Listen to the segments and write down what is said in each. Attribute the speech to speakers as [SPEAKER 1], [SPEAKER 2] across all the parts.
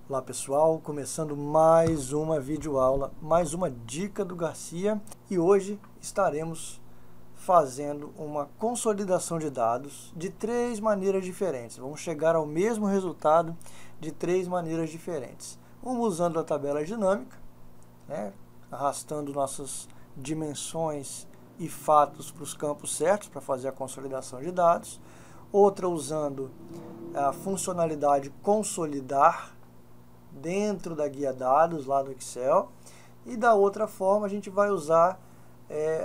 [SPEAKER 1] Olá pessoal, começando mais uma videoaula, mais uma dica do Garcia, e hoje estaremos fazendo uma consolidação de dados de três maneiras diferentes. Vamos chegar ao mesmo resultado de três maneiras diferentes. Uma usando a tabela dinâmica, arrastando nossas dimensões e fatos para os campos certos para fazer a consolidação de dados. Outra usando a funcionalidade consolidar dentro da guia dados lá do Excel, e da outra forma a gente vai usar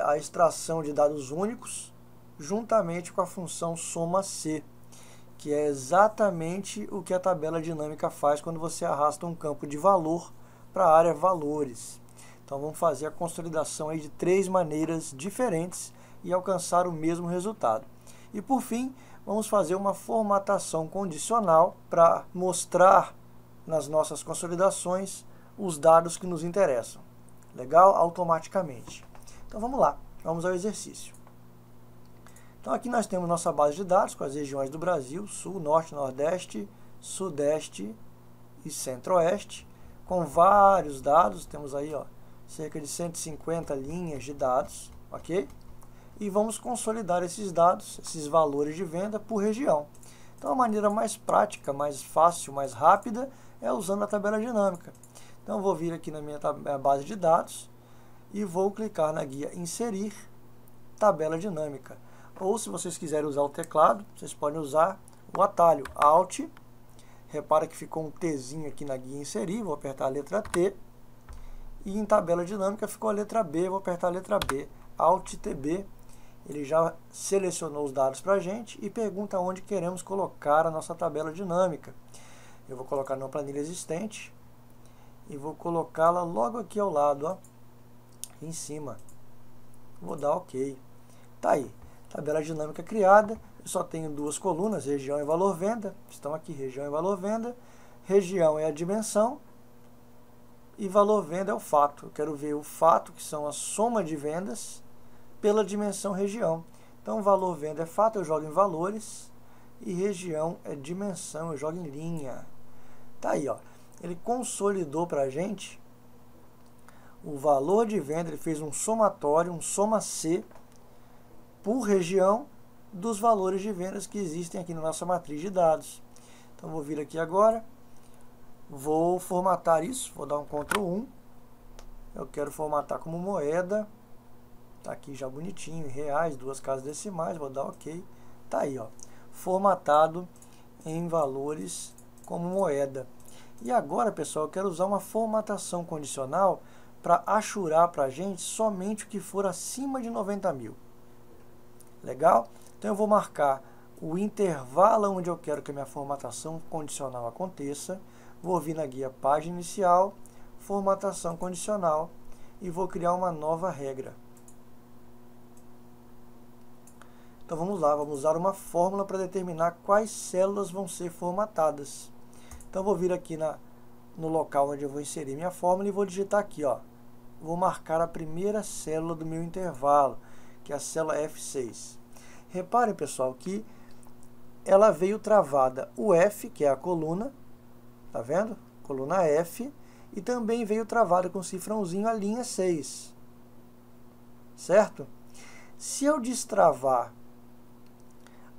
[SPEAKER 1] a extração de dados únicos juntamente com a função soma-C, que é exatamente o que a tabela dinâmica faz quando você arrasta um campo de valor para a área valores. Então vamos fazer a consolidação aí de três maneiras diferentes e alcançar o mesmo resultado. E por fim, vamos fazer uma formatação condicional para mostrar nas nossas consolidações os dados que nos interessam. Legal? Automaticamente. Então vamos lá, vamos ao exercício. Então aqui nós temos nossa base de dados com as regiões do Brasil, Sul, Norte, Nordeste, Sudeste e Centro-Oeste, com vários dados, temos aí cerca de 150 linhas de dados, ok? E vamos consolidar esses dados, esses valores de venda por região. Então a maneira mais prática, mais fácil, mais rápida é usando a tabela dinâmica. Então eu vou vir aqui na minha base de dados e vou clicar na guia Inserir, Tabela Dinâmica. Ou se vocês quiserem usar o teclado, vocês podem usar o atalho Alt. Repara que ficou um Tzinho aqui na guia Inserir, vou apertar a letra T. E em Tabela Dinâmica ficou a letra B, vou apertar a letra B, Alt TB. Ele já selecionou os dados para a gente e pergunta onde queremos colocar a nossa tabela dinâmica. Eu vou colocar numa planilha existente e vou colocá-la logo aqui ao lado, em cima. Vou dar OK. Tá aí, tabela dinâmica criada. Eu só tenho duas colunas, região e valor venda. Estão aqui, região e valor venda. Região é a dimensão e valor venda é o fato. Eu quero ver o fato, que são a soma de vendas, pela dimensão região. Então, valor venda é fato, eu jogo em valores, e região é dimensão, eu jogo em linha. Tá aí, ele consolidou para a gente o valor de venda, ele fez um somatório, um soma-C, por região dos valores de vendas que existem aqui na nossa matriz de dados. Então, vou vir aqui agora, vou formatar isso, vou dar um Ctrl 1, eu quero formatar como moeda. Tá aqui já bonitinho, em reais, duas casas decimais, vou dar OK. Tá aí, formatado em valores como moeda. E agora, pessoal, eu quero usar uma formatação condicional para achurar para a gente somente o que for acima de 90 mil. Legal? Então eu vou marcar o intervalo onde eu quero que a minha formatação condicional aconteça. Vou vir na guia Página Inicial, Formatação Condicional, e vou criar uma nova regra. Então vamos lá, vamos usar uma fórmula para determinar quais células vão ser formatadas. Então vou vir aqui no local onde eu vou inserir minha fórmula e vou digitar aqui, vou marcar a primeira célula do meu intervalo, que é a célula F6. Reparem, pessoal, que ela veio travada o F, que é a coluna, tá vendo? Coluna F, e também veio travada com cifrãozinho a linha 6, certo? Se eu destravar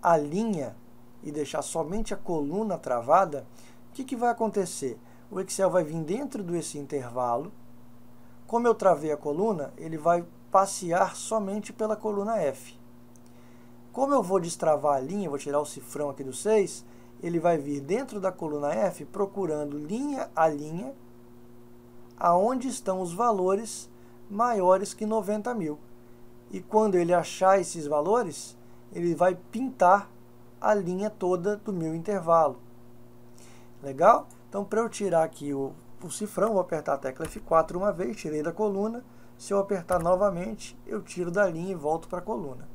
[SPEAKER 1] a linha e deixar somente a coluna travada, o que vai acontecer? O Excel vai vir dentro desse intervalo. Como eu travei a coluna, ele vai passear somente pela coluna F. Como eu vou destravar a linha, vou tirar o cifrão aqui do 6, ele vai vir dentro da coluna F procurando linha a linha, aonde estão os valores maiores que 90 mil. E quando ele achar esses valores, ele vai pintar a linha toda do meu intervalo. Legal? Então, para eu tirar aqui o cifrão, vou apertar a tecla F4 uma vez, tirei da coluna. Se eu apertar novamente, eu tiro da linha e volto para a coluna.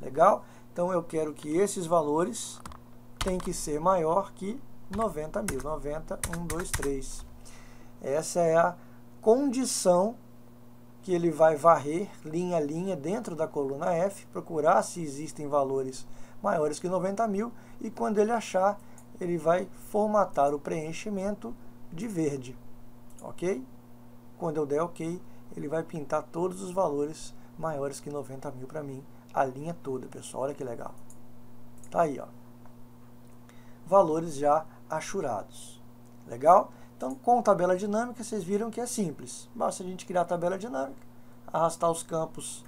[SPEAKER 1] Legal? Então, eu quero que esses valores têm que ser maior que 90 mil. 90, 1, 2, 3. Essa é a condição que ele vai varrer linha a linha dentro da coluna F, procurar se existem valores maiores que 90 mil, e quando ele achar, ele vai formatar o preenchimento de verde, ok? Quando eu der ok, ele vai pintar todos os valores maiores que 90.000 para mim, a linha toda, pessoal, olha que legal. Tá aí, ó, valores já achurados, legal? Então, com tabela dinâmica, vocês viram que é simples, basta a gente criar a tabela dinâmica, arrastar os campos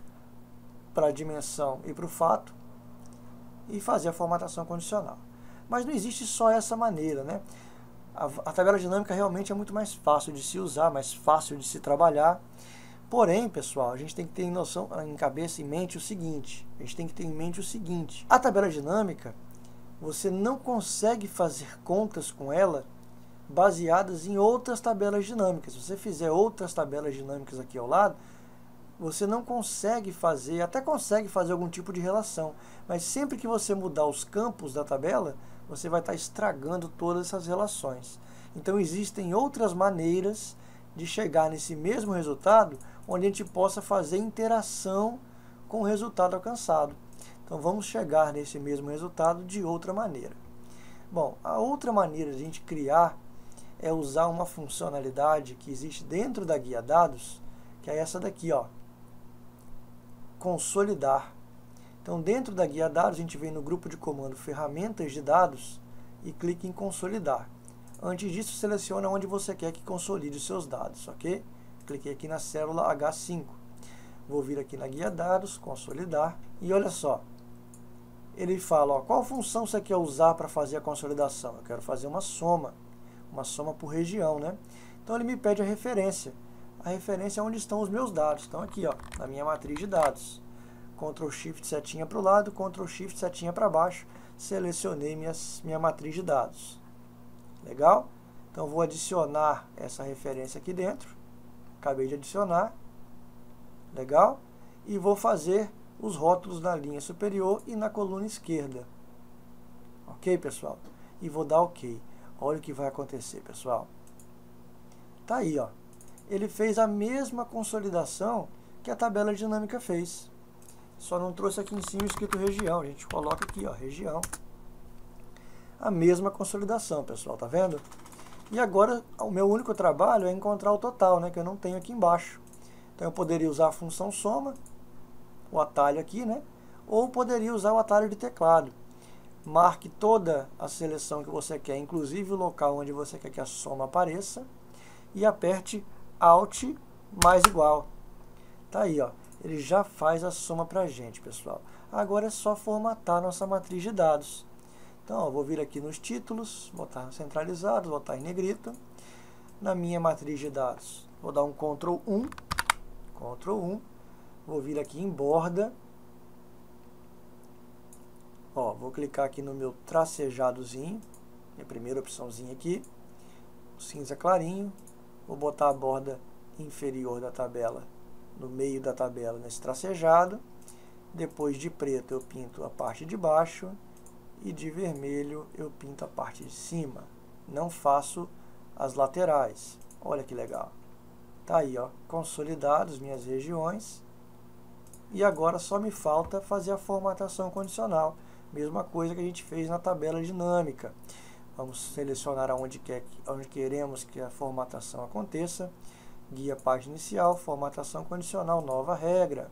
[SPEAKER 1] para a dimensão e para o fato, e fazer a formatação condicional. Mas não existe só essa maneira, né? A tabela dinâmica realmente é muito mais fácil de se usar, mais fácil de se trabalhar. Porém, pessoal, a gente tem que ter noção, em cabeça, em mente o seguinte. A gente tem que ter em mente o seguinte. A tabela dinâmica, você não consegue fazer contas com ela baseadas em outras tabelas dinâmicas. Se você fizer outras tabelas dinâmicas aqui ao lado, você não consegue fazer, até consegue fazer algum tipo de relação, mas sempre que você mudar os campos da tabela, você vai estar estragando todas essas relações. Então existem outras maneiras de chegar nesse mesmo resultado, onde a gente possa fazer interação com o resultado alcançado. Então vamos chegar nesse mesmo resultado de outra maneira. Bom, a outra maneira de a gente criar é usar uma funcionalidade que existe dentro da guia dados, que é essa daqui, ó, consolidar. Então, dentro da guia dados, a gente vem no grupo de comando ferramentas de dados e clica em consolidar. Antes disso, seleciona onde você quer que consolide os seus dados, ok? Cliquei aqui na célula H5. Vou vir aqui na guia dados, consolidar, e olha só. Ele fala, ó, qual função você quer usar para fazer a consolidação? Eu quero fazer uma soma por região, né? Então, ele me pede a referência. A referência é onde estão os meus dados. Então, aqui, ó, na minha matriz de dados. Ctrl Shift setinha para o lado, Ctrl Shift setinha para baixo. Selecionei minha matriz de dados. Legal? Então, vou adicionar essa referência aqui dentro. Acabei de adicionar. Legal? E vou fazer os rótulos na linha superior e na coluna esquerda. Ok, pessoal? E vou dar ok. Olha o que vai acontecer, pessoal. Tá aí, ó. Ele fez a mesma consolidação que a tabela dinâmica fez. Só não trouxe aqui em cima escrito região. A gente coloca aqui, ó, região. A mesma consolidação, pessoal, tá vendo? E agora, o meu único trabalho é encontrar o total, né, que eu não tenho aqui embaixo. Então, eu poderia usar a função soma, o atalho aqui, né? Ou poderia usar o atalho de teclado. Marque toda a seleção que você quer, inclusive o local onde você quer que a soma apareça, e aperte Alt mais igual. Tá aí, ó. Ele já faz a soma pra gente, pessoal. Agora é só formatar nossa matriz de dados. Então, ó, vou vir aqui nos títulos, botar centralizado, botar em negrito. Na minha matriz de dados, vou dar um Ctrl 1, Ctrl 1. Vou vir aqui em borda. Ó, vou clicar aqui no meu tracejadozinho, minha primeira opçãozinha aqui, cinza clarinho. Vou botar a borda inferior da tabela, no meio da tabela, nesse tracejado. Depois de preto eu pinto a parte de baixo e de vermelho eu pinto a parte de cima. Não faço as laterais. Olha que legal. Tá aí, ó, consolidados minhas regiões. E agora só me falta fazer a formatação condicional. Mesma coisa que a gente fez na tabela dinâmica. Vamos selecionar onde queremos que a formatação aconteça. Guia página inicial, formatação condicional, nova regra.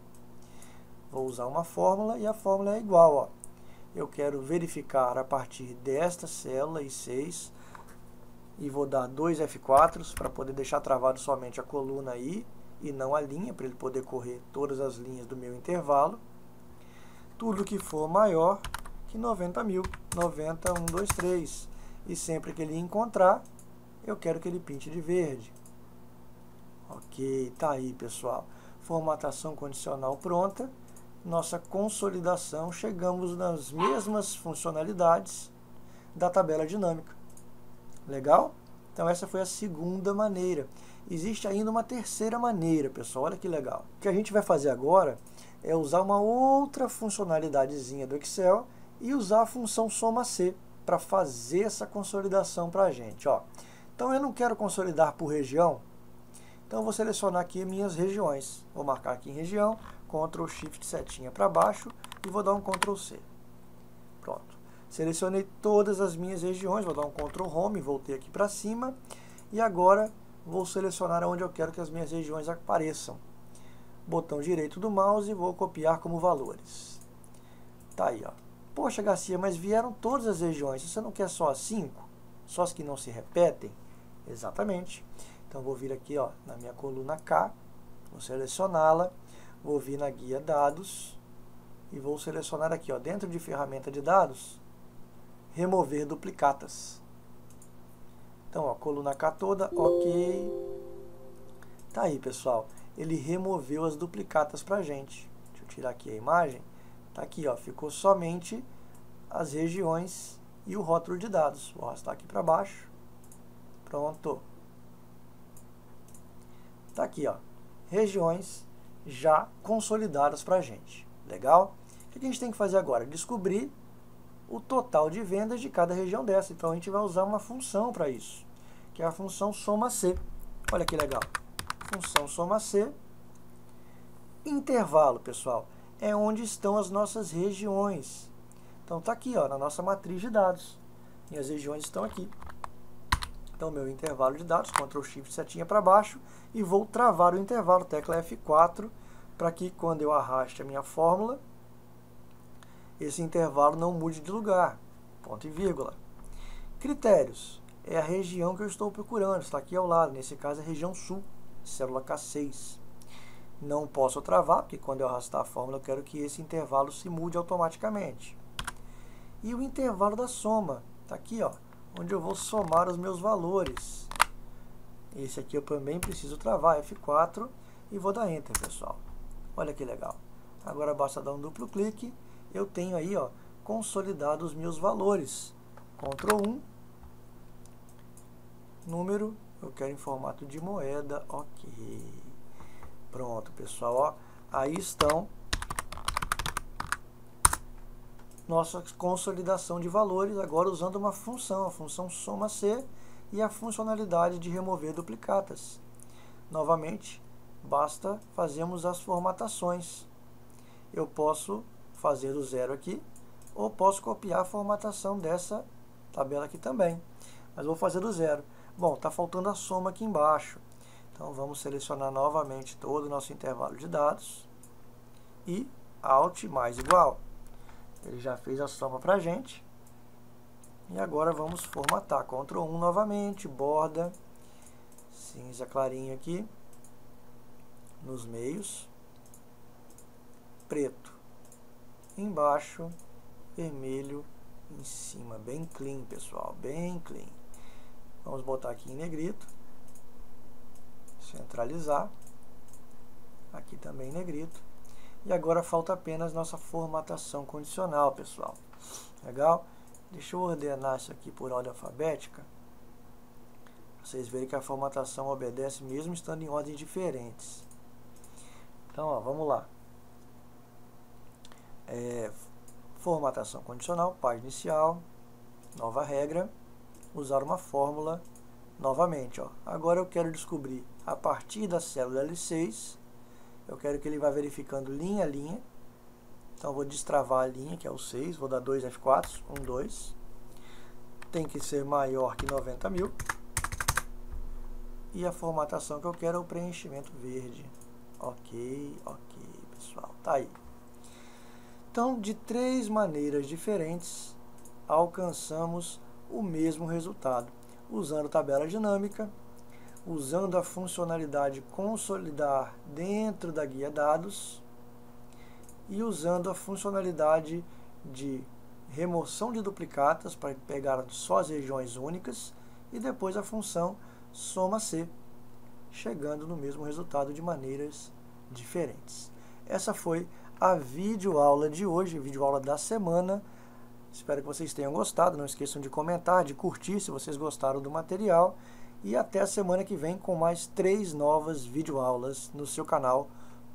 [SPEAKER 1] Vou usar uma fórmula e a fórmula é igual, ó. Eu quero verificar a partir desta célula I6 e vou dar 2 F4 para poder deixar travado somente a coluna aí e não a linha, para ele poder correr todas as linhas do meu intervalo. Tudo que for maior que 90.000, 90, 1, 2, 3. E sempre que ele encontrar, eu quero que ele pinte de verde. Ok, tá aí, pessoal. Formatação condicional pronta. Nossa consolidação, chegamos nas mesmas funcionalidades da tabela dinâmica. Legal? Então essa foi a segunda maneira. Existe ainda uma terceira maneira, pessoal. Olha que legal. O que a gente vai fazer agora é usar uma outra funcionalidadezinha do Excel e usar a função soma C para fazer essa consolidação para a gente. Ó. Então eu não quero consolidar por região, então eu vou selecionar aqui minhas regiões. Vou marcar aqui em região, Ctrl Shift setinha para baixo e vou dar um Ctrl C. Pronto. Selecionei todas as minhas regiões, vou dar um Ctrl Home, voltei aqui para cima E agora vou selecionar onde eu quero que as minhas regiões apareçam. Botão direito do mouse e vou copiar como valores. Tá aí, ó. Poxa, Garcia, mas vieram todas as regiões. Você não quer só as 5? Só as que não se repetem? Exatamente. Então vou vir aqui, ó, na minha coluna K, vou selecioná-la, vou vir na guia dados e vou selecionar aqui, ó, dentro de ferramenta de dados, remover duplicatas. Então, ó, coluna K toda, ok. Tá aí, pessoal. Ele removeu as duplicatas pra gente. Deixa eu tirar aqui a imagem. Tá aqui, ó, ficou somente as regiões e o rótulo de dados. Vou arrastar aqui para baixo. Pronto. Tá aqui, ó, regiões já consolidadas pra gente. Legal? O que a gente tem que fazer agora? Descobrir o total de vendas de cada região dessa. Então a gente vai usar uma função para isso, que é a função soma-C. Olha que legal. Função soma-C. Intervalo, pessoal, é onde estão as nossas regiões. Então tá aqui, ó, na nossa matriz de dados. Minhas regiões estão aqui. Então meu intervalo de dados, Ctrl Shift setinha para baixo, e vou travar o intervalo, tecla F4, para que quando eu arraste a minha fórmula, esse intervalo não mude de lugar. Ponto e vírgula. Critérios. É a região que eu estou procurando, está aqui ao lado, nesse caso é a região sul, célula K6. Não posso travar, porque quando eu arrastar a fórmula eu quero que esse intervalo se mude automaticamente. E o intervalo da soma, está aqui, ó, onde eu vou somar os meus valores. Esse aqui eu também preciso travar, F4, e vou dar Enter, pessoal. Olha que legal. Agora basta dar um duplo clique, eu tenho aí, ó, consolidado os meus valores. Ctrl 1, número, eu quero em formato de moeda, ok. Pronto, pessoal, ó, aí estão nossa consolidação de valores, agora usando uma função, a função soma-C e a funcionalidade de remover duplicatas. Novamente, basta fazermos as formatações. Eu posso fazer do zero aqui, ou posso copiar a formatação dessa tabela aqui também, mas vou fazer do zero. Bom, está faltando a soma aqui embaixo, então vamos selecionar novamente todo o nosso intervalo de dados e Alt mais igual. Ele já fez a soma para a gente. E agora vamos formatar. Ctrl 1 novamente, borda, cinza clarinho aqui, nos meios, preto embaixo, vermelho em cima. Bem clean, pessoal, bem clean. Vamos botar aqui em negrito, centralizar, aqui também em negrito. E agora falta apenas nossa formatação condicional, pessoal. Legal? Deixa eu ordenar isso aqui por ordem alfabética. Pra vocês verem que a formatação obedece mesmo estando em ordens diferentes. Então, ó, vamos lá. Formatação condicional, página inicial, nova regra, usar uma fórmula novamente. Ó. Agora eu quero descobrir a partir da célula L6. Eu quero que ele vá verificando linha a linha. Então, vou destravar a linha, que é o 6. Vou dar 2 F4, 1, 2. Tem que ser maior que 90.000. E a formatação que eu quero é o preenchimento verde. Ok, pessoal. Tá aí. Então, de 3 maneiras diferentes, alcançamos o mesmo resultado. Usando tabela dinâmica, usando a funcionalidade consolidar dentro da guia dados e usando a funcionalidade de remoção de duplicatas para pegar só as regiões únicas e depois a função soma-C, chegando no mesmo resultado de maneiras diferentes. Essa foi a videoaula de hoje, a videoaula da semana. Espero que vocês tenham gostado. Não esqueçam de comentar, de curtir se vocês gostaram do material. E até a semana que vem com mais 3 novas videoaulas no seu canal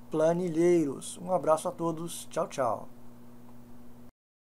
[SPEAKER 1] Planilheiros. Um abraço a todos. Tchau, tchau.